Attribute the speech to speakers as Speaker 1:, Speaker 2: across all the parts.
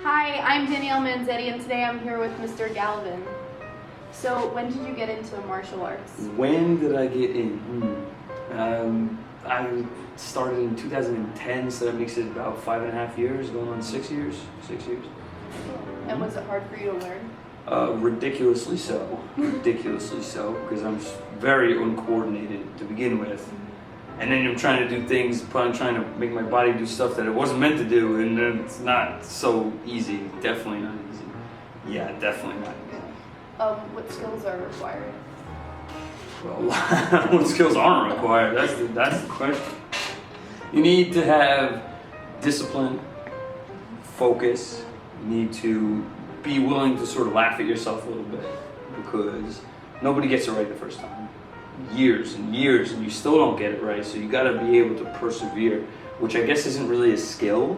Speaker 1: Hi, I'm Danielle Manzetti, and today I'm here with Mr. Galvin. So, when did you get into martial arts?
Speaker 2: When did I get in? I started in 2010, so that makes it about 5.5 years, going on 6 years. 6 years.
Speaker 1: And was it hard for you to learn?
Speaker 2: Ridiculously so. Ridiculously so, because I'm very uncoordinated to begin with. And then I'm trying to do things, trying to make my body do stuff that it wasn't meant to do, and then it's not so easy. Definitely not easy. Yeah, definitely not easy.
Speaker 1: What skills are required?
Speaker 2: Well, what skills aren't required? That's the question. You need to have discipline, focus. You need to be willing to sort of laugh at yourself a little bit, because nobody gets it right the first time. Years and years, and you still don't get it right. So you got to be able to persevere, which I guess isn't really a skill,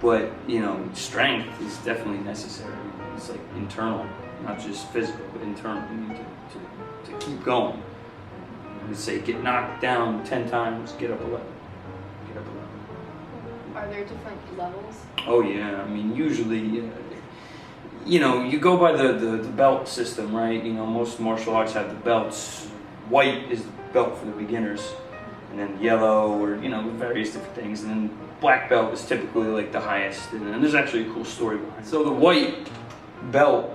Speaker 2: but strength is definitely necessary. It's like internal, not just physical, but internal. You need to keep going. I would say get knocked down 10 times, get up 11. Get up 11.
Speaker 1: Are there different levels?
Speaker 2: Oh yeah, I mean usually, you go by the belt system, right? Most martial arts have the belts. White is the belt for the beginners, and then yellow, or various different things, and then black belt is typically like the highest. And there's actually a cool story behind it. So the white belt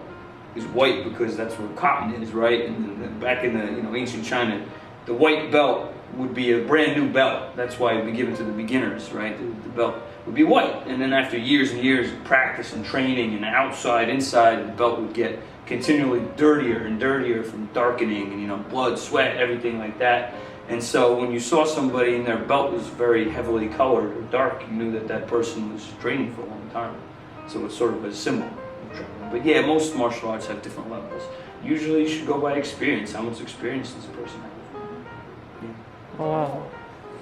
Speaker 2: is white because that's where cotton is, right? And then back in the ancient China, the white belt would be a brand new belt. That's why it would be given to the beginners, right? The belt would be white, and then after years and years of practice and training and outside, inside, the belt would get continually dirtier and dirtier from darkening and blood, sweat, everything like that. And so when you saw somebody and their belt was very heavily colored or dark, you knew that person was training for a long time. So it's sort of a symbol of training. But yeah, most martial arts have different levels. Usually you should go by experience. How much experience does a person have? Yeah.
Speaker 3: Oh, wow.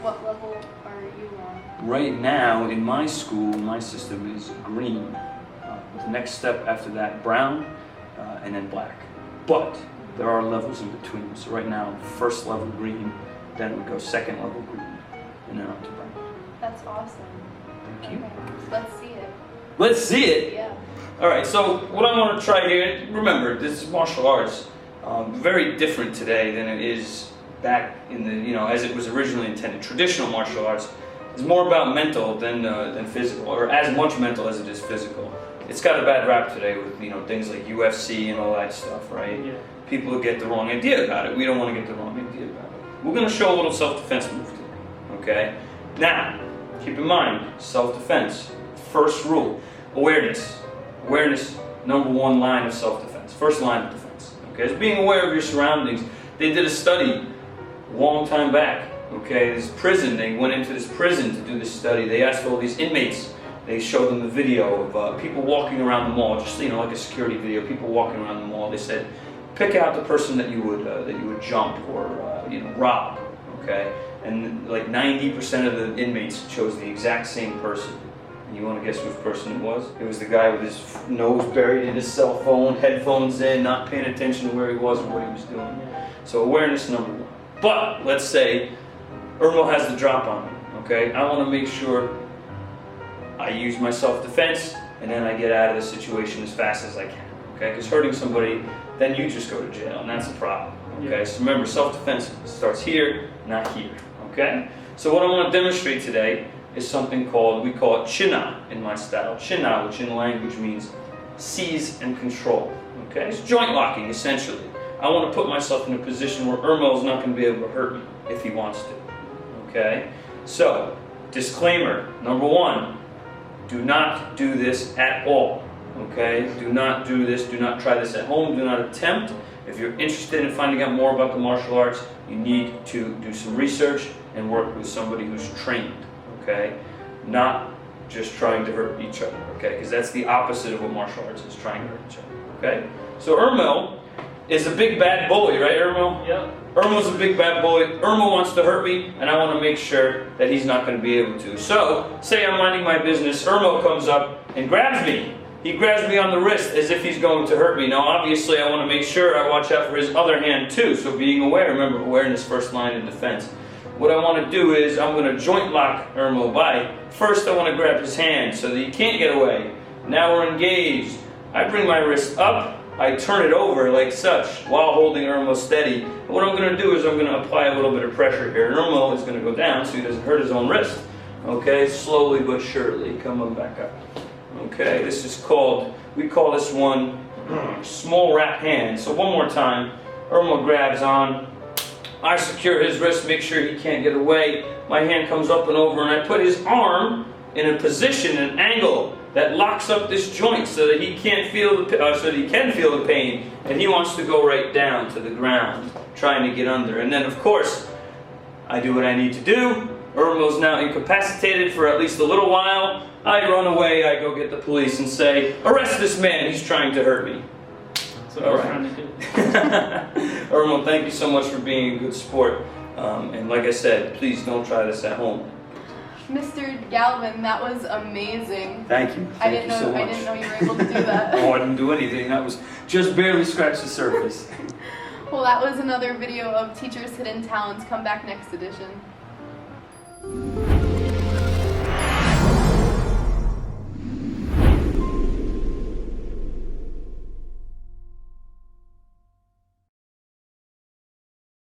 Speaker 1: What level are you on?
Speaker 2: Right now in my school, my system is green. The next step after that, brown, and then black. But there are levels in between. So right now, first level green, then we go second level green, and then on to brown.
Speaker 1: That's awesome.
Speaker 2: Thank you.
Speaker 1: Okay. Let's see it.
Speaker 2: Let's see it.
Speaker 1: Yeah.
Speaker 2: All right. So what I want to try here. Remember, this is martial arts. Very different today than it is back in the as it was originally intended. Traditional martial arts is more about mental than physical, or as much mental as it is physical. It's got a bad rap today with things like UFC and all that stuff, right?
Speaker 3: Yeah.
Speaker 2: People get the wrong idea about it. We don't want to get the wrong idea about it. We're going to show a little self-defense move today, okay? Now, keep in mind, self-defense, first rule, awareness. Awareness, number one line of self-defense, first line of defense, okay? It's being aware of your surroundings. They did a study a long time back, okay? This prison, they went into this prison to do this study. They asked all these inmates. They showed them the video of people walking around the mall, just like a security video. People walking around the mall. They said, pick out the person that you would jump or rob. Okay, and like 90% of the inmates chose the exact same person. And you want to guess which person it was? It was the guy with his nose buried in his cell phone, headphones in, not paying attention to where he was or what he was doing. So awareness number one. But let's say Irmo has the drop on me. Okay, I want to make sure I use my self-defense, and then I get out of the situation as fast as I can, okay? Because hurting somebody, then you just go to jail, and that's a problem, okay?
Speaker 3: Yeah.
Speaker 2: So remember, self-defense starts here, not here, okay? So what I want to demonstrate today is something we call it China in my style. China, which in language means seize and control, okay? It's joint locking, essentially. I want to put myself in a position where Irmo is not going to be able to hurt me if he wants to, okay? So, disclaimer, number one, do not do this at all, okay? Do not do this. Do not try this at home. Do not attempt. If you're interested in finding out more about the martial arts, you need to do some research and work with somebody who's trained, okay? Not just trying to hurt each other, okay? Because that's the opposite of what martial arts is, trying to hurt each other, okay? So Irmo is a big bad bully, right, Irmo?
Speaker 3: Yeah.
Speaker 2: Irmo's a big bad bully. Irmo wants to hurt me, and I want to make sure that he's not going to be able to. So, say I'm minding my business, Irmo comes up and grabs me. He grabs me on the wrist as if he's going to hurt me. Now, obviously, I want to make sure I watch out for his other hand too. So being aware, remember, awareness, first line of defense. What I want to do is I'm going to joint lock Irmo by. First, I want to grab his hand so that he can't get away. Now we're engaged. I bring my wrist up, I turn it over like such while holding Irmo steady. And what I'm going to do is I'm going to apply a little bit of pressure here. Irmo is going to go down so he doesn't hurt his own wrist. Okay, slowly but surely, coming back up. Okay, this is called, we call this one small wrap hand. So one more time, Irmo grabs on. I secure his wrist, make sure he can't get away. My hand comes up and over, and I put his arm in a position, an angle that locks up this joint so that he can't feel the so that he can feel the pain, and he wants to go right down to the ground, trying to get under. And then, of course, I do what I need to do. Irmo's now incapacitated for at least a little while. I run away. I go get the police and say, "Arrest this man! He's trying to hurt me."
Speaker 3: That's what I was trying to do.
Speaker 2: Irmo, thank you so much for being a good sport. And like I said, please don't try this at home.
Speaker 1: Mr. Galvin, that was amazing.
Speaker 3: Thank you.
Speaker 1: I didn't know you were able to do that.
Speaker 3: Oh, I didn't do anything. That was just barely scratched the surface.
Speaker 1: Well, that was another video of Teachers' Hidden Talents. Come back next edition.